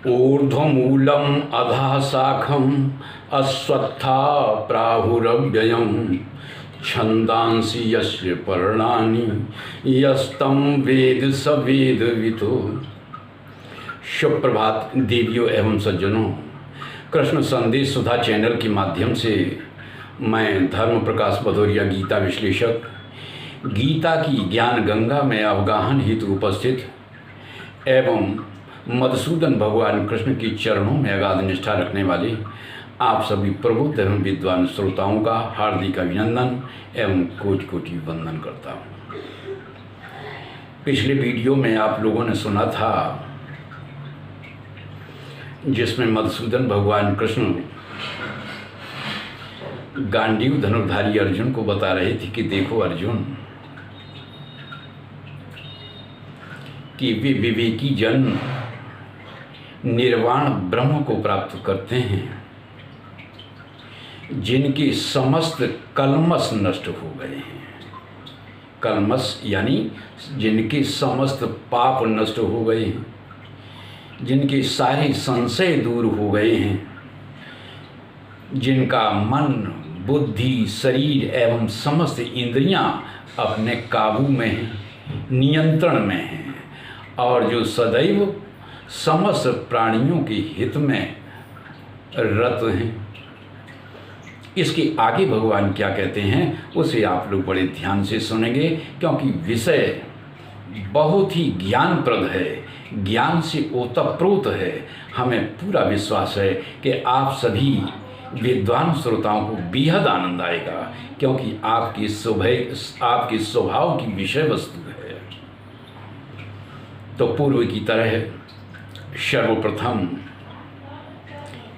ऊर्ध्वमूलम् अधः शाखम् अश्वत्था प्राहुरव्ययम् छन्दांसि यस्य पर्णानि यस्तं वेद स वेदवितो। सुप्रभात देवियों एवं सज्जनों, कृष्ण संदेश सुधा चैनल के माध्यम से मैं धर्म प्रकाश भदौरिया गीता विश्लेषक गीता की ज्ञान गंगा में अवगाहन हेतु उपस्थित एवं मधुसूदन भगवान कृष्ण के चरणों में अगाध निष्ठा रखने वाले आप सभी प्रबुद्ध एवं विद्वान श्रोताओं का हार्दिक अभिनंदन एवं कोटि कोटि वंदन करता हूँ। पिछले वीडियो में आप लोगों ने सुना था जिसमें मधुसूदन भगवान कृष्ण गांडीव धनुर्धारी अर्जुन को बता रहे थे कि देखो अर्जुन, कि वे विवेकी जन निर्वाण ब्रह्म को प्राप्त करते हैं जिनके समस्त कल्मश नष्ट हो गए हैं। कल्मश यानी जिनके समस्त पाप नष्ट हो गए हैं, जिनके सारे संशय दूर हो गए हैं, जिनका मन बुद्धि शरीर एवं समस्त इंद्रियां अपने काबू में हैं, नियंत्रण में हैं और जो सदैव समस्त प्राणियों के हित में रत हैं। इसके आगे भगवान क्या कहते हैं उसे आप लोग बड़े ध्यान से सुनेंगे, क्योंकि विषय बहुत ही ज्ञानप्रद है, ज्ञान से ओतप्रोत है। हमें पूरा विश्वास है कि आप सभी विद्वान श्रोताओं को बेहद आनंद आएगा, क्योंकि आपके स्वभाव की विषय वस्तु है। तो पूर्व की तरह सर्वप्रथम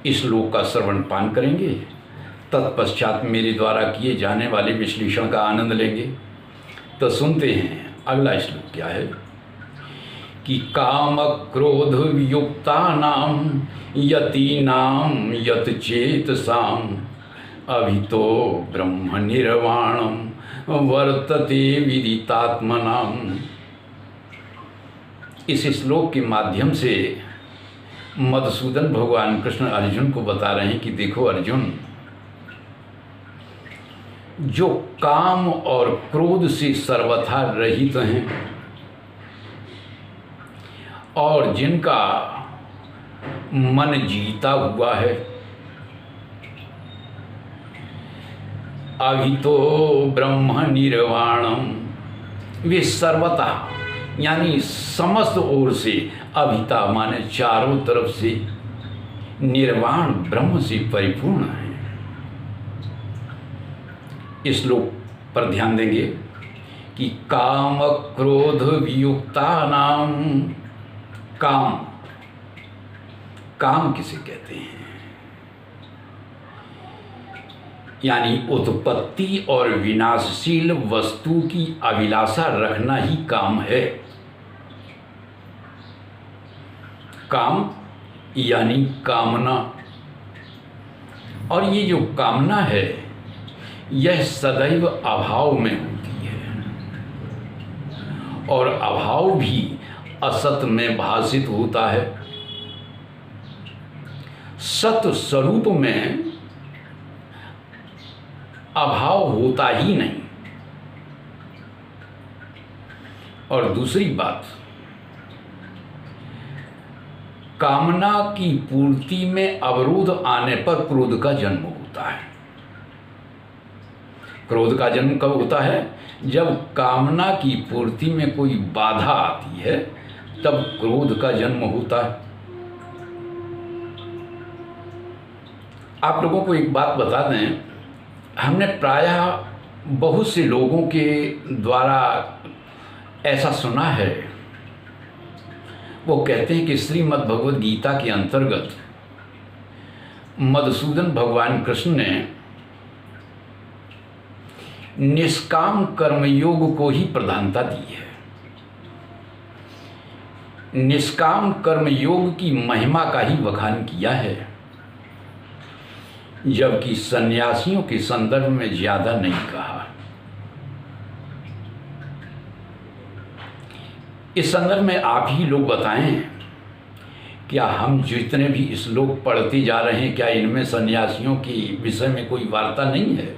इस श्लोक का श्रवण पान करेंगे, तत्पश्चात मेरे द्वारा किए जाने वाले विश्लेषण का आनंद लेंगे। तो सुनते हैं अगला श्लोक क्या है कि काम क्रोध वियुक्तानां यतीनां यत चेतसां अभितो ब्रह्म निर्वाणं वर्तते विदितात्मनाम्। इस श्लोक के माध्यम से मधुसूदन भगवान कृष्ण अर्जुन को बता रहे हैं कि देखो अर्जुन, जो काम और क्रोध से सर्वथा रहित हैं और जिनका मन जीता हुआ है, अभितो ब्रह्म निर्वाणम, वे सर्वथा यानी समस्त ओर से, अभिता माने चारों तरफ से, निर्वाण ब्रह्म से परिपूर्ण है। इस श्लोक पर ध्यान देंगे कि काम क्रोध वियुक्तानां, काम किसे कहते हैं? यानी उत्पत्ति और विनाशशील वस्तु की अभिलाषा रखना ही काम है। काम यानी कामना, और ये जो कामना है यह सदैव अभाव में होती है और अभाव भी असत में भासित होता है। सत स्वरूप में अभाव होता ही नहीं। और दूसरी बात, कामना की पूर्ति में अवरोध आने पर क्रोध का जन्म होता है। क्रोध का जन्म कब होता है? जब कामना की पूर्ति में कोई बाधा आती है, तब क्रोध का जन्म होता है। आप लोगों को एक बात बता दें, हमने प्रायः बहुत से लोगों के द्वारा ऐसा सुना है, वो कहते हैं कि श्रीमद् भगवद गीता के अंतर्गत मधुसूदन भगवान कृष्ण ने निष्काम कर्मयोग को ही प्रधानता दी है। निष्काम कर्मयोग की महिमा का ही बखान किया है, जबकि सन्यासियों के संदर्भ में ज्यादा नहीं कहा। इस संदर्भ में आप ही लोग बताएं क्या हम जितने भी श्लोक पढ़ते जा रहे हैं, क्या इनमें सन्यासियों के विषय में कोई वार्ता नहीं है?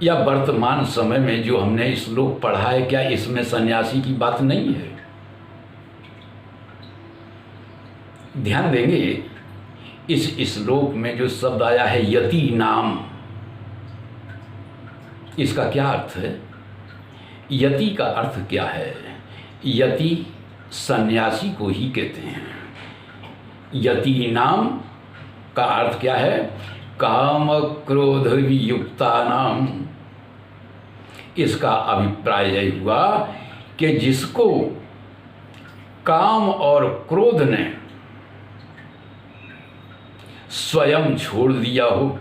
या वर्तमान समय में जो हमने श्लोक पढ़ा है, क्या इसमें सन्यासी की बात नहीं है? ध्यान देंगे, इस श्लोक में जो शब्द आया है यति नाम, इसका क्या अर्थ है? यति का अर्थ क्या है? यति सन्यासी को ही कहते हैं। यति नाम का अर्थ क्या है? काम क्रोध वियुक्ता नाम। इसका अभिप्राय यह हुआ कि जिसको काम और क्रोध ने स्वयं छोड़ दिया हो,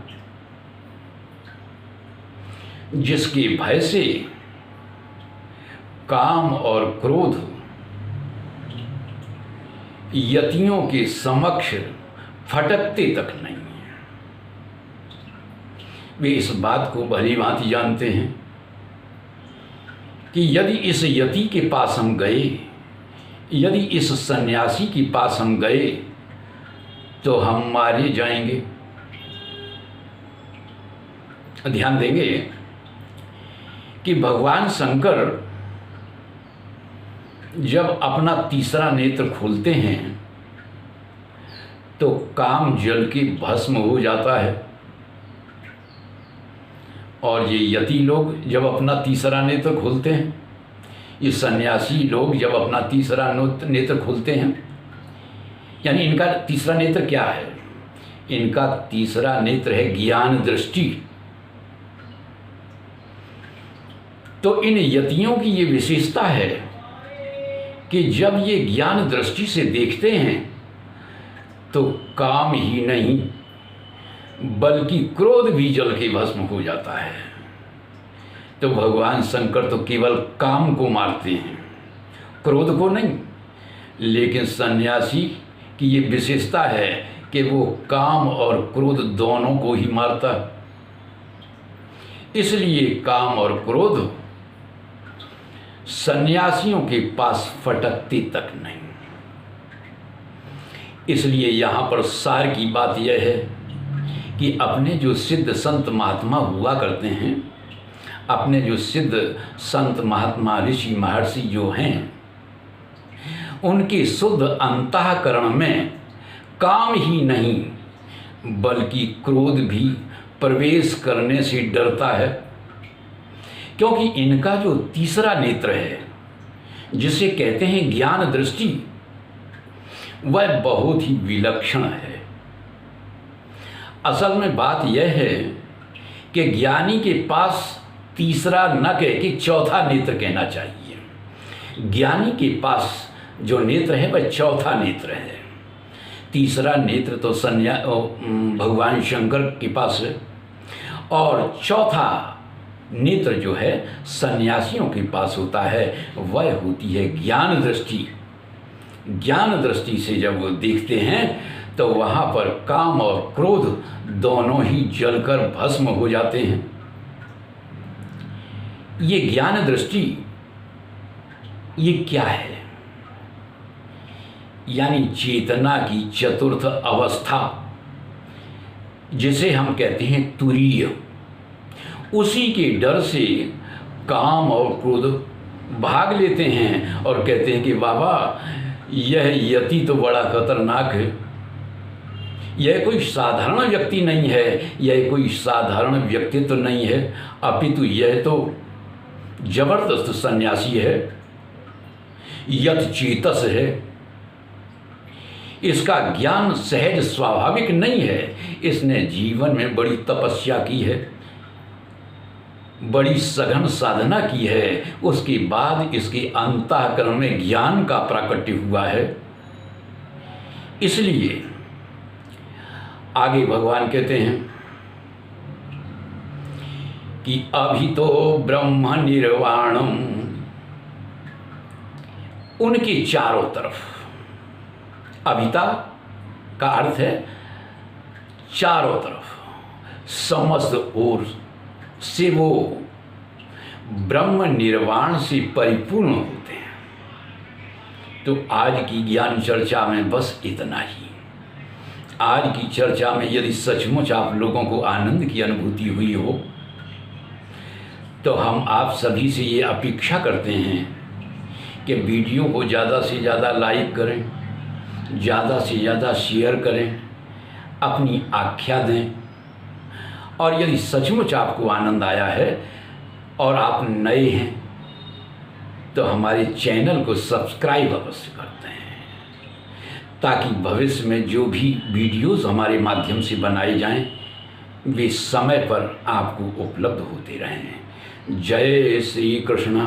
जिसके भय से काम और क्रोध यतियों के समक्ष फटकते तक नहीं है। वे इस बात को भली भांति जानते हैं कि यदि इस यति के पास हम गए, यदि इस सन्यासी के पास हम गए तो हम मारे जाएंगे। ध्यान देंगे कि भगवान शंकर जब अपना तीसरा नेत्र खोलते हैं तो काम जल के भस्म हो जाता है, और ये यति लोग जब अपना तीसरा नेत्र खोलते हैं, ये सन्यासी लोग जब अपना तीसरा नेत्र खोलते हैं, यानी इनका तीसरा नेत्र क्या है? इनका तीसरा नेत्र है ज्ञान दृष्टि। तो इन यतियों की ये विशेषता है कि जब ये ज्ञान दृष्टि से देखते हैं तो काम ही नहीं बल्कि क्रोध भी जल के भस्म हो जाता है। तो भगवान शंकर तो केवल काम को मारते हैं, क्रोध को नहीं। लेकिन सन्यासी की ये विशेषता है कि वो काम और क्रोध दोनों को ही मारता है। इसलिए काम और क्रोध सन्यासियों के पास फटकती तक नहीं। इसलिए यहाँ पर सार की बात यह है कि अपने जो सिद्ध संत महात्मा हुआ करते हैं, अपने जो सिद्ध संत महात्मा ऋषि महर्षि जो हैं, उनके शुद्ध अंतःकरण में काम ही नहीं बल्कि क्रोध भी प्रवेश करने से डरता है। क्योंकि इनका जो तीसरा नेत्र है, जिसे कहते हैं ज्ञान दृष्टि, वह बहुत ही विलक्षण है। असल में बात यह है कि ज्ञानी के पास तीसरा न कह के चौथा नेत्र कहना चाहिए। ज्ञानी के पास जो नेत्र है वह चौथा नेत्र है। तीसरा नेत्र तो भगवान शंकर के पास है, और चौथा नेत्र जो है सन्यासियों के पास होता है, वह होती है ज्ञान दृष्टि। ज्ञान दृष्टि से जब वो देखते हैं तो वहाँ पर काम और क्रोध दोनों ही जलकर भस्म हो जाते हैं। ये ज्ञान दृष्टि ये क्या है? यानी चेतना की चतुर्थ अवस्था, जिसे हम कहते हैं तुरीय, उसी के डर से काम और क्रोध भाग लेते हैं और कहते हैं कि बाबा यह यति तो बड़ा खतरनाक है, यह कोई साधारण व्यक्ति नहीं है, यह कोई साधारण व्यक्तित्व तो नहीं है, अपितु यह तो जबरदस्त सन्यासी है, यत चेतस है। इसका ज्ञान सहज स्वाभाविक नहीं है, इसने जीवन में बड़ी तपस्या की है, बड़ी सघन साधना की है, उसके बाद इसके अंतःकरण में ज्ञान का प्राकट्य हुआ है। इसलिए आगे भगवान कहते हैं कि अभी तो ब्रह्म निर्वाणम, उनके चारों तरफ, अभिता का अर्थ है चारों तरफ, समस्त ओर से वो ब्रह्म निर्वाण से परिपूर्ण होते हैं। तो आज की ज्ञान चर्चा में बस इतना ही। आज की चर्चा में यदि सचमुच आप लोगों को आनंद की अनुभूति हुई हो तो हम आप सभी से ये अपेक्षा करते हैं कि वीडियो को ज़्यादा से ज़्यादा लाइक करें, ज़्यादा से ज़्यादा शेयर करें, अपनी आख्या दें, और यदि सचमुच आपको आनंद आया है और आप नए हैं तो हमारे चैनल को सब्सक्राइब अवश्य करते हैं, ताकि भविष्य में जो भी वीडियोस हमारे माध्यम से बनाए जाएं वे समय पर आपको उपलब्ध होते रहें। जय श्री कृष्ण।